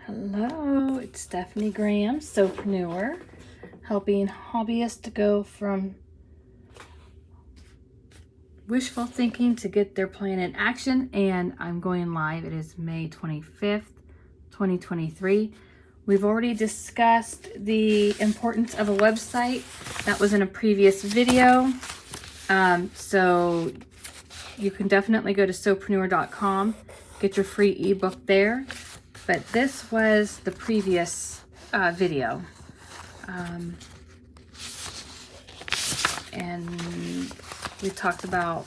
Hello, it's Stephanie Graham, Sewpreneur, helping hobbyists to go from wishful thinking to get their plan in action. And I'm going live. It is May 25th, 2023. We've already discussed the importance of a website. That was in a previous video. So you can definitely go to sewpreneur.com, get your free ebook there. But this was the previous video. And we talked about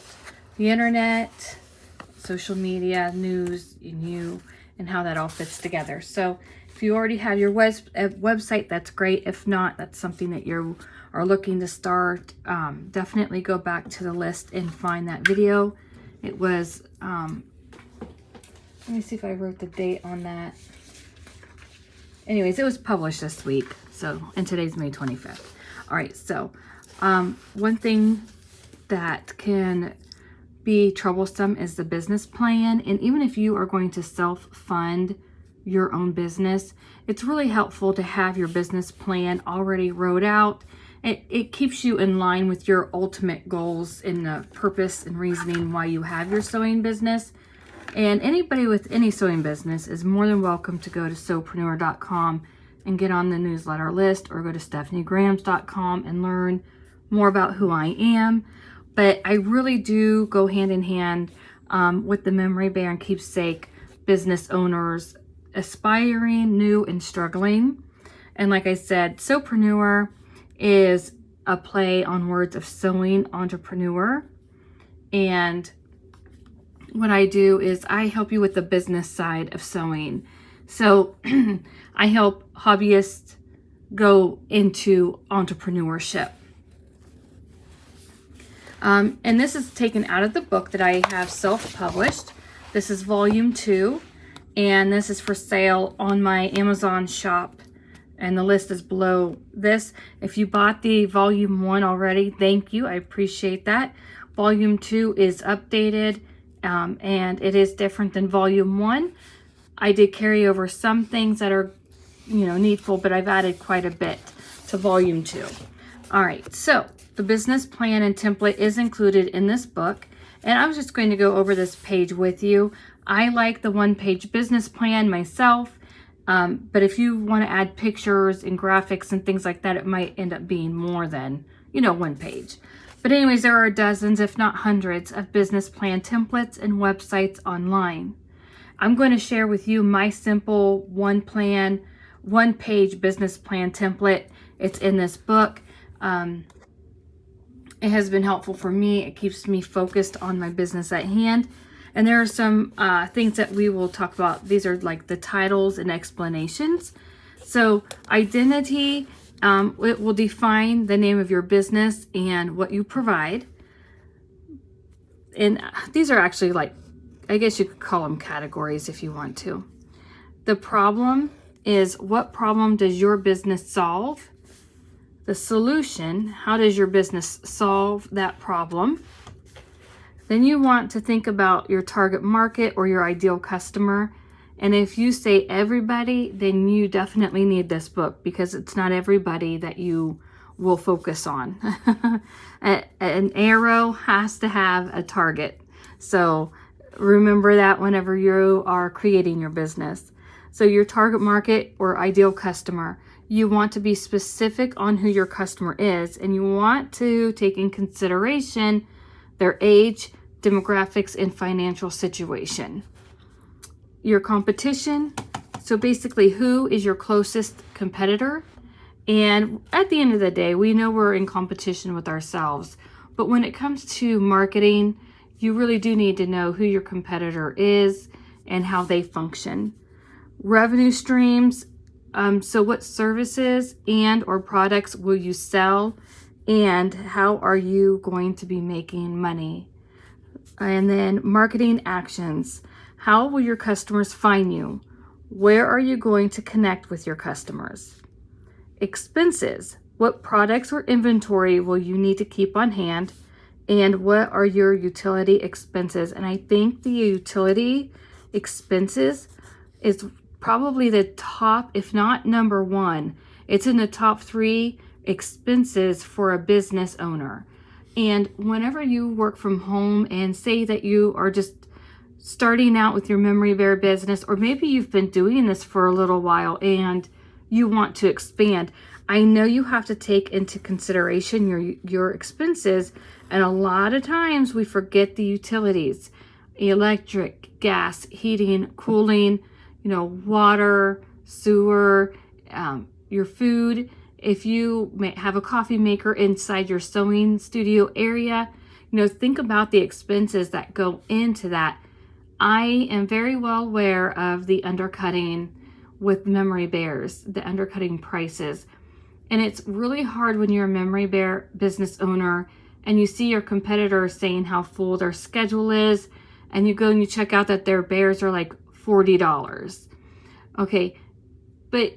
the internet, social media, news, and you, and how that all fits together. So if you already have your website, that's great. If not, that's something that you are looking to start. Definitely go back to the list and find that video. It was, let me see if I wrote the date on that. Anyways, it was published this week. So, and today's May 25th. All right, so one thing that can be troublesome is the business plan. And even if you are going to self-fund your own business, it's really helpful to have your business plan already wrote out. It keeps you in line with your ultimate goals and the purpose and reasoning why you have your sewing business. And anybody with any sewing business is more than welcome to go to sewpreneur.com and get on the newsletter list, or go to stephaniegrams.com and learn more about who I am. But I really do go hand in hand with the Memory Bear and Keepsake business owners, aspiring, new, and struggling. And like I said, Sewpreneur is a play on words of sewing entrepreneur. And what I do is I help you with the business side of sewing. So I help hobbyists go into entrepreneurship. And this is taken out of the book that I have self-published. This is volume 2, and this is for sale on my Amazon shop. And the list is below this. If you bought the volume 1 already, thank you. I appreciate that. Volume 2 is updated. And it is different than volume 1. I did carry over some things that are, needful, but I've added quite a bit to volume 2. All right, so the business plan and template is included in this book, and I was just going to go over this page with you. I like the one-page business plan myself, but if you want to add pictures and graphics and things like that, it might end up being more than, one page. But anyways, there are dozens, if not hundreds, of business plan templates and websites online. I'm going to share with you my simple one-page business plan template. It's in this book. It has been helpful for me. It keeps me focused on my business at hand. And there are some things that we will talk about. These are like the titles and explanations. So identity. It will define the name of your business and what you provide. And these are actually, like, I guess you could call them categories if you want to. The problem is, what problem does your business solve? The solution, how does your business solve that problem? Then you want to think about your target market or your ideal customer. And if you say everybody, then you definitely need this book, because it's not everybody that you will focus on. An arrow has to have a target. So remember that whenever you are creating your business. So your target market or ideal customer, you want to be specific on who your customer is, and you want to take in consideration their age, demographics, and financial situation. Your competition, so basically who is your closest competitor. And at the end of the day, we know we're in competition with ourselves, but when it comes to marketing, you really do need to know who your competitor is and how they function. Revenue streams, so what services and or products will you sell, and how are you going to be making money? And then marketing actions. How will your customers find you? Where are you going to connect with your customers? Expenses. What products or inventory will you need to keep on hand? And what are your utility expenses? And I think the utility expenses is probably the top, if not number one. It's in the top 3 expenses for a business owner. And whenever you work from home, and say that you are just starting out with your memory bear business, or maybe you've been doing this for a little while and you want to expand, I know you have to take into consideration your expenses, and a lot of times we forget the utilities: electric, gas, heating, cooling, water, sewer, your food. If you may have a coffee maker inside your sewing studio area, think about the expenses that go into that. I am very well aware of the undercutting with memory bears, the undercutting prices. And it's really hard when you're a memory bear business owner and you see your competitors saying how full their schedule is, and you go and you check out that their bears are like $40. Okay, but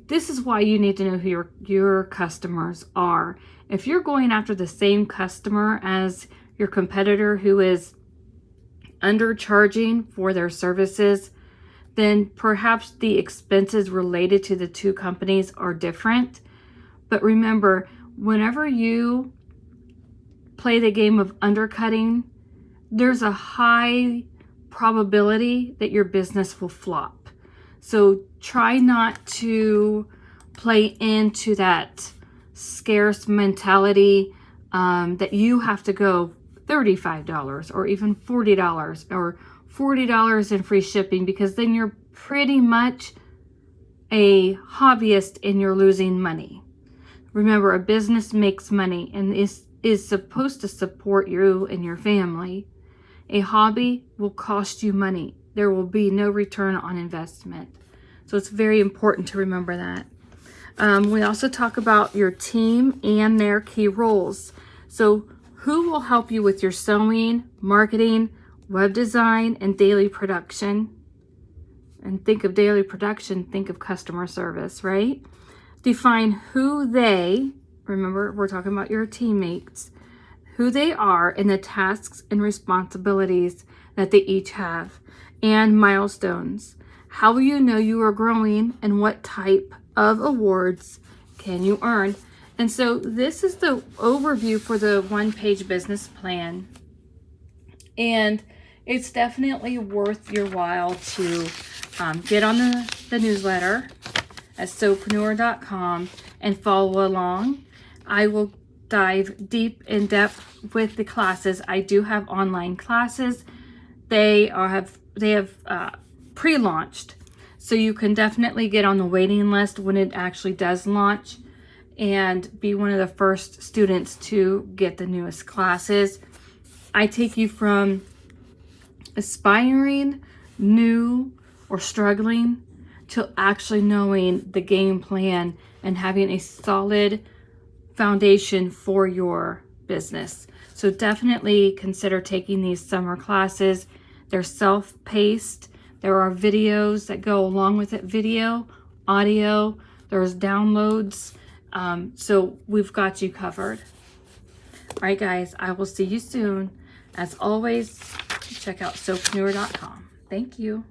this is why you need to know who your customers are. If you're going after the same customer as your competitor who is undercharging for their services, then perhaps the expenses related to the two companies are different. But remember, whenever you play the game of undercutting, there's a high probability that your business will flop. So try not to play into that scarce mentality that you have to go $35 or even $40 or $40 in free shipping, because then you're pretty much a hobbyist and you're losing money. Remember, a business makes money and is supposed to support you and your family. A hobby will cost you money. There will be no return on investment. So it's very important to remember that. We also talk about your team and their key roles. So who will help you with your sewing, marketing, web design, and daily production? And think of daily production, think of customer service, right? Define who they, remember we're talking about your teammates, who they are and the tasks and responsibilities that they each have, and milestones. How will you know you are growing, and what type of awards can you earn? And so this is the overview for the one-page business plan. And it's definitely worth your while to get on the newsletter at sewpreneur.com and follow along. I will dive deep in depth with the classes. I do have online classes. They have pre-launched, so you can definitely get on the waiting list when it actually does launch and be one of the first students to get the newest classes. I take you from aspiring, new, or struggling to actually knowing the game plan and having a solid foundation for your business. So definitely consider taking these summer classes. They're self-paced. There are videos that go along with it, video, audio, there's downloads. So we've got you covered. All right, guys, I will see you soon. As always, check out sewpreneur.com. Thank you.